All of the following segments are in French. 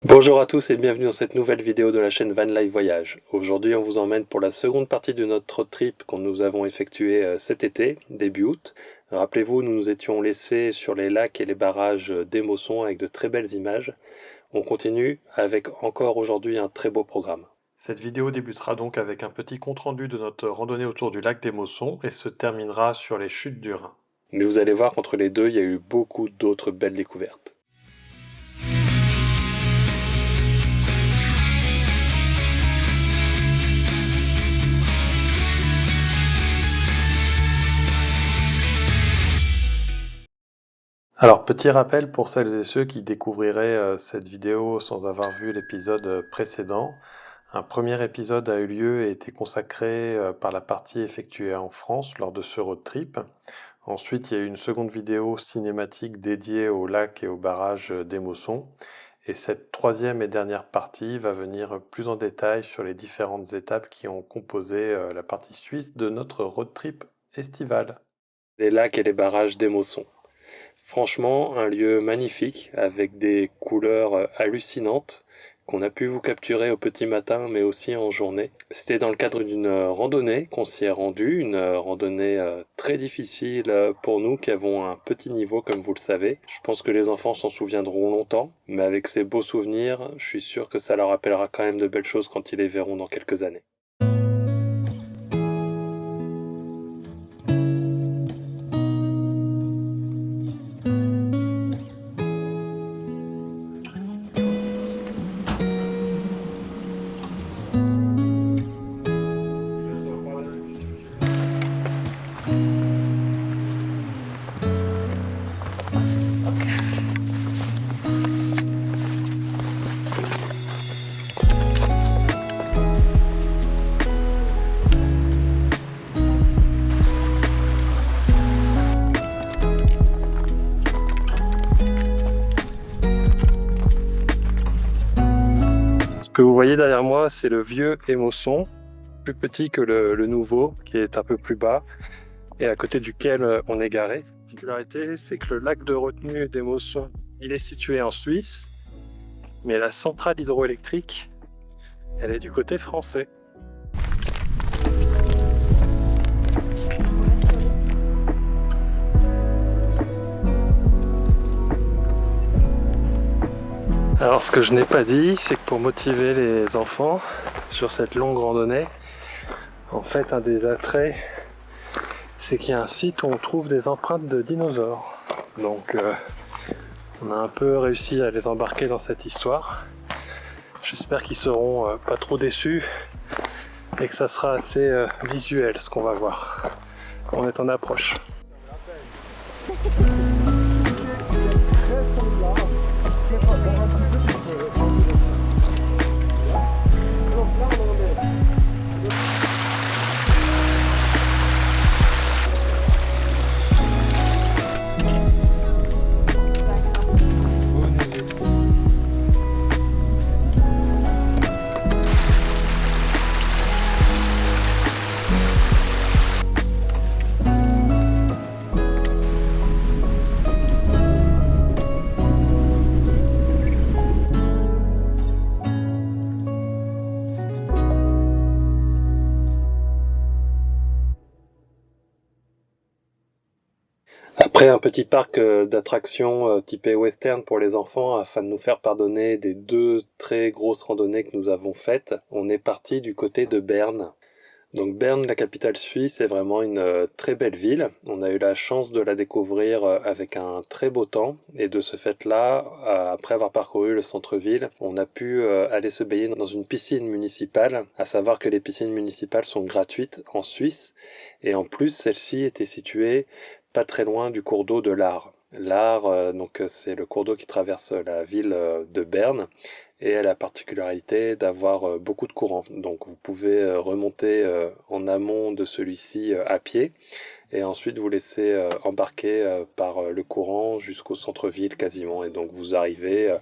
Bonjour à tous et bienvenue dans cette nouvelle vidéo de la chaîne Van Life Voyage. Aujourd'hui on vous emmène pour la seconde partie de notre road trip que nous avons effectué cet été, début août. Rappelez-vous, nous nous étions laissés sur les lacs et les barrages d'Émosson avec de très belles images. On continue avec encore aujourd'hui un très beau programme. Cette vidéo débutera donc avec un petit compte-rendu de notre randonnée autour du lac d'Émosson et se terminera sur les chutes du Rhin. Mais vous allez voir qu'entre les deux, il y a eu beaucoup d'autres belles découvertes. Alors, petit rappel pour celles et ceux qui découvriraient cette vidéo sans avoir vu l'épisode précédent. Un premier épisode a eu lieu et été consacré par la partie effectuée en France lors de ce road trip. Ensuite, il y a eu une seconde vidéo cinématique dédiée au lac et au barrage d'Émosson. Et cette troisième et dernière partie va venir plus en détail sur les différentes étapes qui ont composé la partie suisse de notre road trip estival. Les lacs et les barrages d'Émosson. Franchement, un lieu magnifique avec des couleurs hallucinantes qu'on a pu vous capturer au petit matin mais aussi en journée. C'était dans le cadre d'une randonnée qu'on s'y est rendu, une randonnée très difficile pour nous qui avons un petit niveau comme vous le savez. Je pense que les enfants s'en souviendront longtemps, mais avec ces beaux souvenirs, je suis sûr que ça leur rappellera quand même de belles choses quand ils les verront dans quelques années. Ce que vous voyez derrière moi, c'est le vieux Émosson, plus petit que le nouveau, qui est un peu plus bas, et à côté duquel on est garé. La particularité, c'est que le lac de retenue d'Émosson, il est situé en Suisse, mais la centrale hydroélectrique, elle est du côté français. Alors ce que je n'ai pas dit, c'est que pour motiver les enfants sur cette longue randonnée, en fait un des attraits, c'est qu'il y a un site où on trouve des empreintes de dinosaures. Donc on a un peu réussi à les embarquer dans cette histoire. J'espère qu'ils seront pas trop déçus et que ça sera assez visuel ce qu'on va voir. On est en approche. Après un petit parc d'attractions typé western pour les enfants, afin de nous faire pardonner des deux très grosses randonnées que nous avons faites, on est parti du côté de Berne. Donc Berne, la capitale suisse, est vraiment une très belle ville. On a eu la chance de la découvrir avec un très beau temps et de ce fait-là, après avoir parcouru le centre-ville, on a pu aller se baigner dans une piscine municipale, à savoir que les piscines municipales sont gratuites en Suisse et en plus celle-ci était située pas très loin du cours d'eau de l'Aar. L'Aar, donc c'est le cours d'eau qui traverse la ville de Berne et elle a la particularité d'avoir beaucoup de courant. Donc vous pouvez remonter en amont de celui-ci à pied et ensuite vous laisser embarquer par le courant jusqu'au centre-ville quasiment. Et donc vous arrivez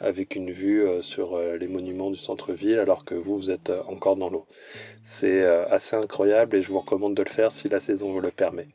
avec une vue sur les monuments du centre-ville alors que vous êtes encore dans l'eau. C'est assez incroyable et je vous recommande de le faire si la saison vous le permet.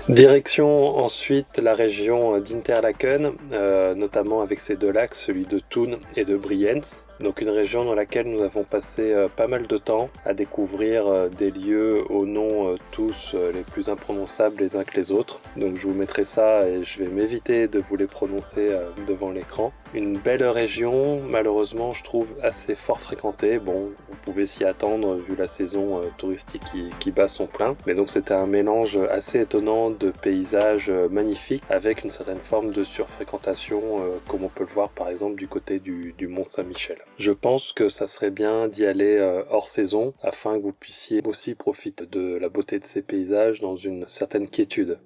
Direction ensuite la région d'Interlaken, notamment avec ses deux lacs, celui de Thun et de Brienz. Donc une région dans laquelle nous avons passé pas mal de temps à découvrir des lieux aux noms tous les plus imprononçables les uns que les autres. Donc je vous mettrai ça et je vais m'éviter de vous les prononcer devant l'écran. Une belle région, malheureusement je trouve assez fort fréquentée. Bon, vous pouvez s'y attendre vu la saison touristique qui bat son plein. Mais donc c'était un mélange assez étonnant de paysages magnifiques avec une certaine forme de surfréquentation comme on peut le voir par exemple du côté du Mont Saint-Michel. Je pense que ça serait bien d'y aller hors saison afin que vous puissiez aussi profiter de la beauté de ces paysages dans une certaine quiétude.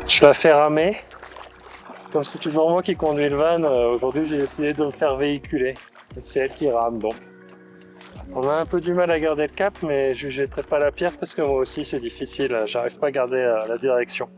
Je la fais ramer. Comme c'est toujours moi qui conduis le van, aujourd'hui j'ai décidé de me faire véhiculer. C'est elle qui rame donc. On a un peu du mal à garder le cap, mais je ne jetterai pas la pierre parce que moi aussi c'est difficile, j'arrive pas à garder la direction.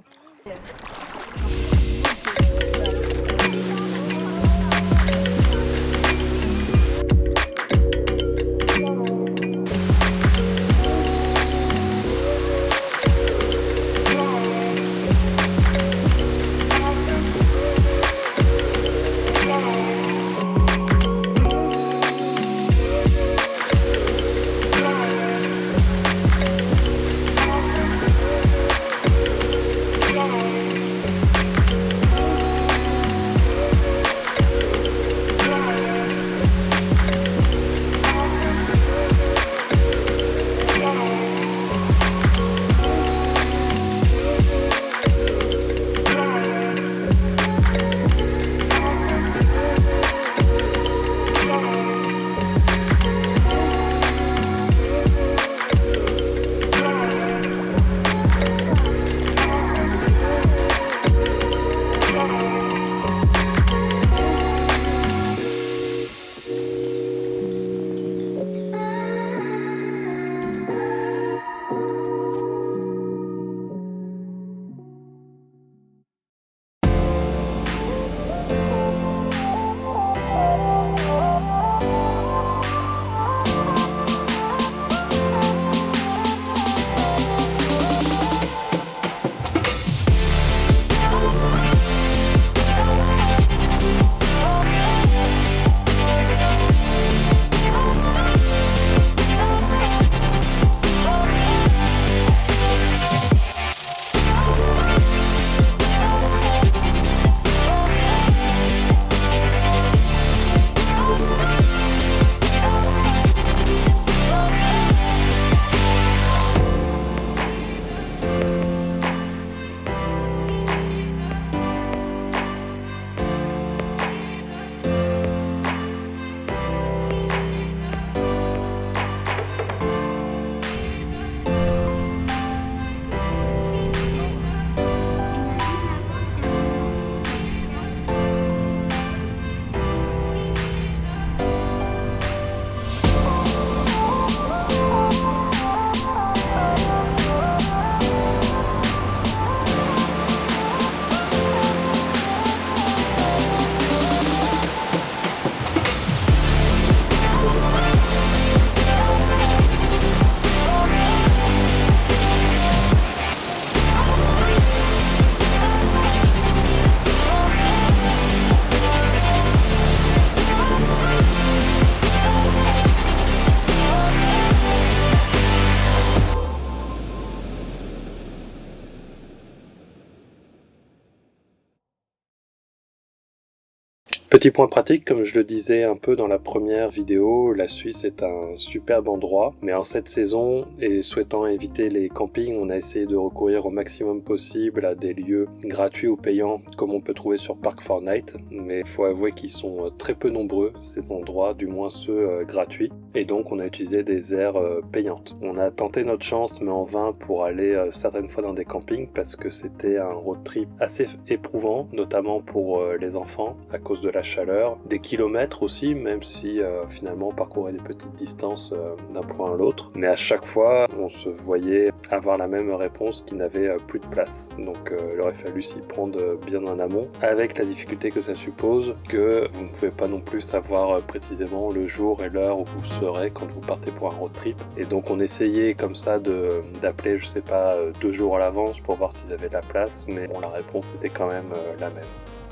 Petit point pratique, comme je le disais un peu dans la première vidéo, la Suisse est un superbe endroit, mais en cette saison, et souhaitant éviter les campings, on a essayé de recourir au maximum possible à des lieux gratuits ou payants, comme on peut trouver sur Park4Night, mais il faut avouer qu'ils sont très peu nombreux, ces endroits, du moins ceux gratuits. et donc on a utilisé des aires payantes. On a tenté notre chance, mais en vain, pour aller certaines fois dans des campings, parce que c'était un road trip assez éprouvant, notamment pour les enfants, à cause de la chaleur, des kilomètres aussi, même si finalement on parcourait des petites distances d'un point à l'autre, mais à chaque fois on se voyait avoir la même réponse, qui n'avait plus de place. Donc il aurait fallu s'y prendre bien en amont, avec la difficulté que ça suppose, que vous ne pouvez pas non plus savoir précisément le jour et l'heure où vous serez quand vous partez pour un road trip. Et donc on essayait comme ça d'appeler, je sais pas, 2 jours à l'avance pour voir s'ils avaient de la place, mais bon, la réponse était quand même la même.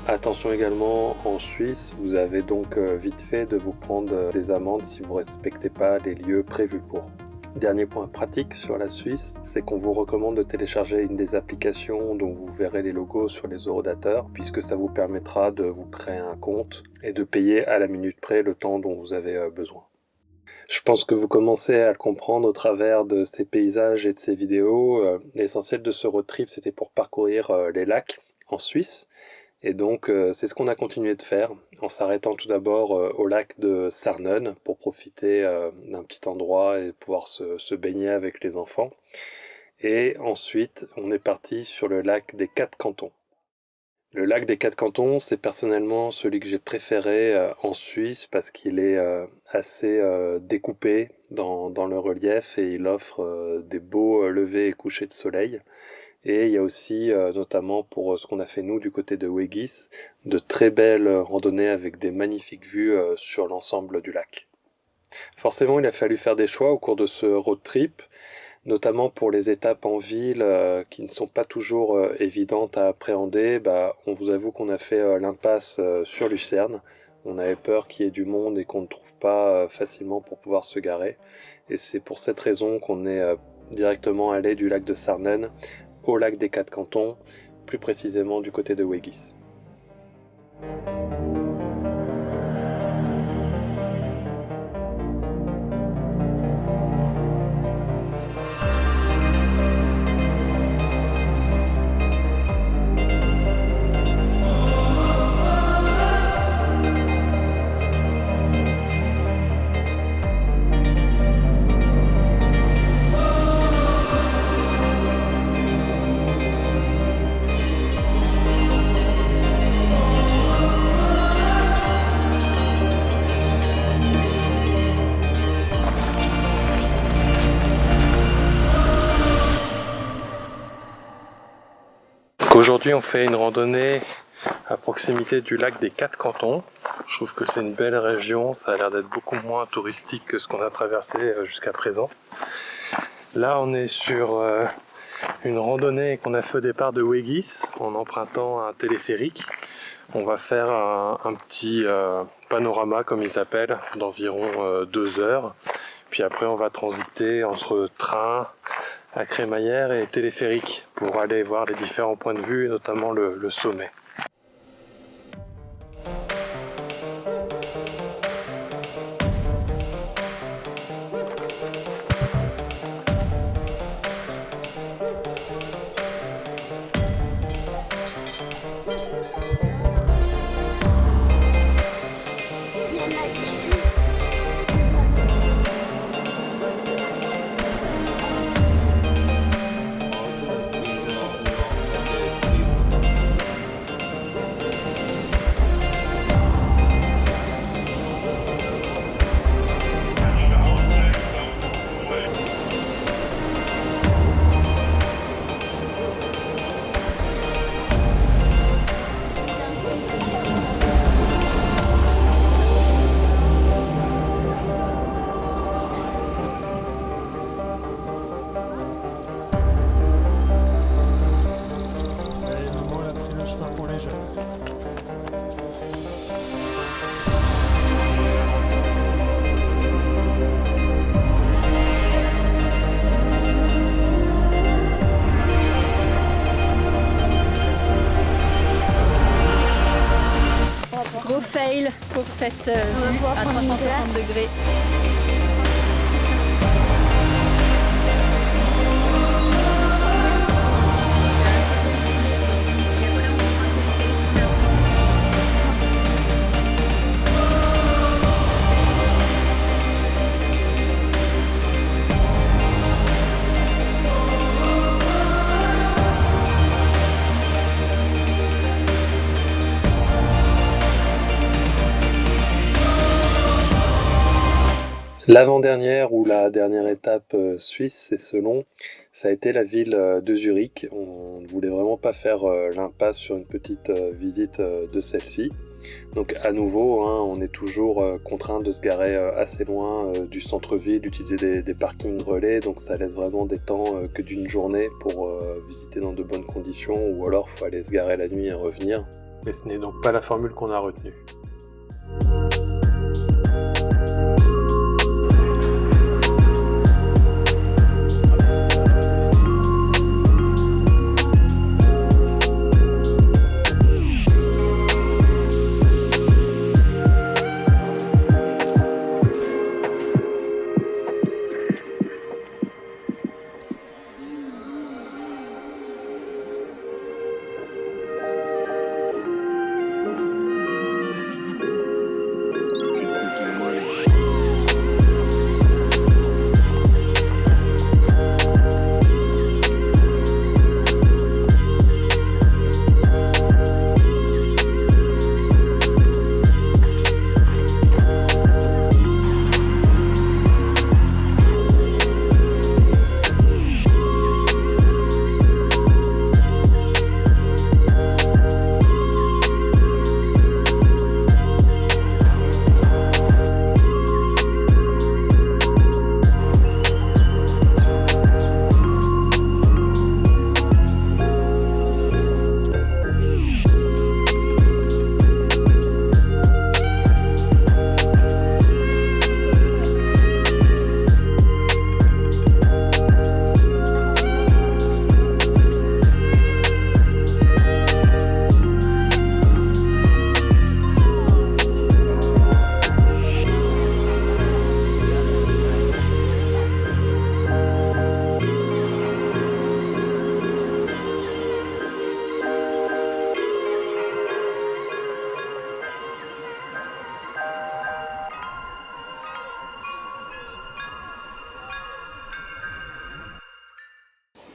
Attention également, en Suisse, vous avez donc vite fait de vous prendre des amendes si vous ne respectez pas les lieux prévus pour. Dernier point pratique sur la Suisse, c'est qu'on vous recommande de télécharger une des applications dont vous verrez les logos sur les horodateurs, puisque ça vous permettra de vous créer un compte et de payer à la minute près le temps dont vous avez besoin. Je pense que vous commencez à le comprendre au travers de ces paysages et de ces vidéos. L'essentiel de ce road trip, c'était pour parcourir les lacs en Suisse. Et donc, c'est ce qu'on a continué de faire, en s'arrêtant tout d'abord au lac de Sarnen pour profiter d'un petit endroit et pouvoir se baigner avec les enfants. Et ensuite, on est parti sur le lac des Quatre Cantons. Le lac des Quatre Cantons, c'est personnellement celui que j'ai préféré en Suisse parce qu'il est assez découpé dans le relief et il offre des beaux levers et couchers de soleil. Et il y a aussi, notamment pour ce qu'on a fait nous du côté de Weggis, de très belles randonnées avec des magnifiques vues sur l'ensemble du lac. Forcément, il a fallu faire des choix au cours de ce road trip, notamment pour les étapes en ville qui ne sont pas toujours évidentes à appréhender. On vous avoue qu'on a fait l'impasse sur Lucerne. On avait peur qu'il y ait du monde et qu'on ne trouve pas facilement pour pouvoir se garer. Et c'est pour cette raison qu'on est directement allé du lac de Sarnen au lac des Quatre Cantons, plus précisément du côté de Weggis. Aujourd'hui, on fait une randonnée à proximité du lac des Quatre Cantons. Je trouve que c'est une belle région, ça a l'air d'être beaucoup moins touristique que ce qu'on a traversé jusqu'à présent. Là, on est sur une randonnée qu'on a fait au départ de Weggis en empruntant un téléphérique. On va faire un petit panorama, comme ils appellent, d'environ 2 heures. Puis après, on va transiter entre train à crémaillère et téléphérique pour aller voir les différents points de vue et notamment le sommet. Gros fail pour cette vue à 360 degrés. L'avant-dernière ou la dernière étape suisse, c'est selon, ça a été la ville de Zurich. On ne voulait vraiment pas faire l'impasse sur une petite visite de celle-ci. Donc à nouveau, hein, on est toujours contraint de se garer assez loin du centre-ville, d'utiliser des parkings relais, donc ça laisse vraiment des temps que d'une journée pour visiter dans de bonnes conditions, ou alors il faut aller se garer la nuit et revenir. Mais ce n'est donc pas la formule qu'on a retenue.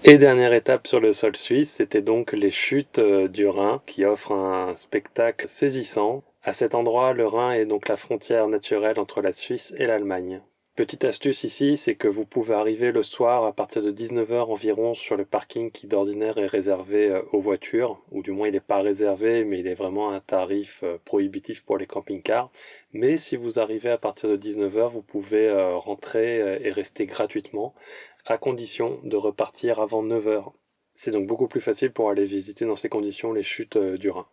Et dernière étape sur le sol suisse, c'était donc les chutes du Rhin qui offrent un spectacle saisissant. À cet endroit, le Rhin est donc la frontière naturelle entre la Suisse et l'Allemagne. Petite astuce ici, c'est que vous pouvez arriver le soir à partir de 19h environ sur le parking qui d'ordinaire est réservé aux voitures, ou du moins il n'est pas réservé, mais il est vraiment un tarif prohibitif pour les camping-cars. Mais si vous arrivez à partir de 19h, vous pouvez rentrer et rester gratuitement, à condition de repartir avant 9h. C'est donc beaucoup plus facile pour aller visiter dans ces conditions les chutes du Rhin.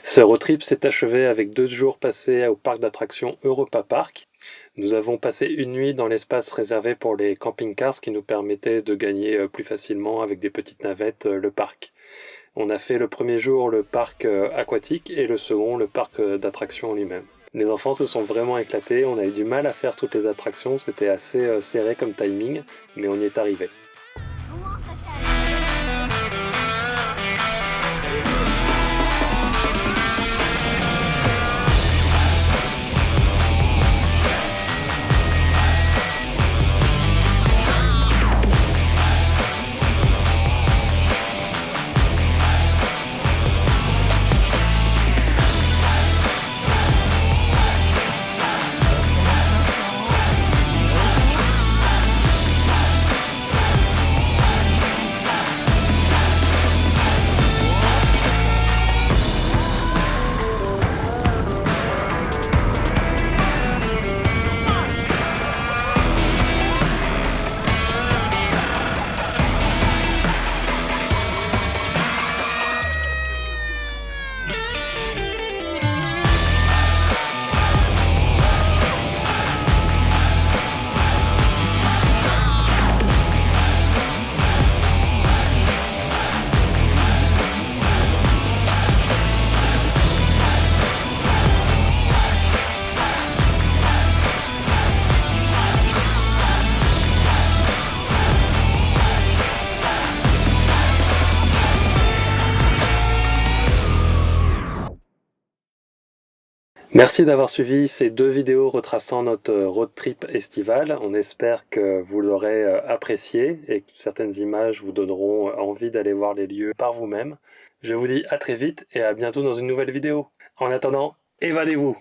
Ce road trip s'est achevé avec 2 jours passés au parc d'attractions Europa Park. Nous avons passé une nuit dans l'espace réservé pour les camping-cars, ce qui nous permettait de gagner plus facilement avec des petites navettes le parc. On a fait le premier jour le parc aquatique et le second le parc d'attractions lui-même. Les enfants se sont vraiment éclatés, on a eu du mal à faire toutes les attractions, c'était assez serré comme timing, mais on y est arrivé. Merci d'avoir suivi ces 2 vidéos retraçant notre road trip estival. On espère que vous l'aurez apprécié et que certaines images vous donneront envie d'aller voir les lieux par vous-même. Je vous dis à très vite et à bientôt dans une nouvelle vidéo. En attendant, évadez-vous!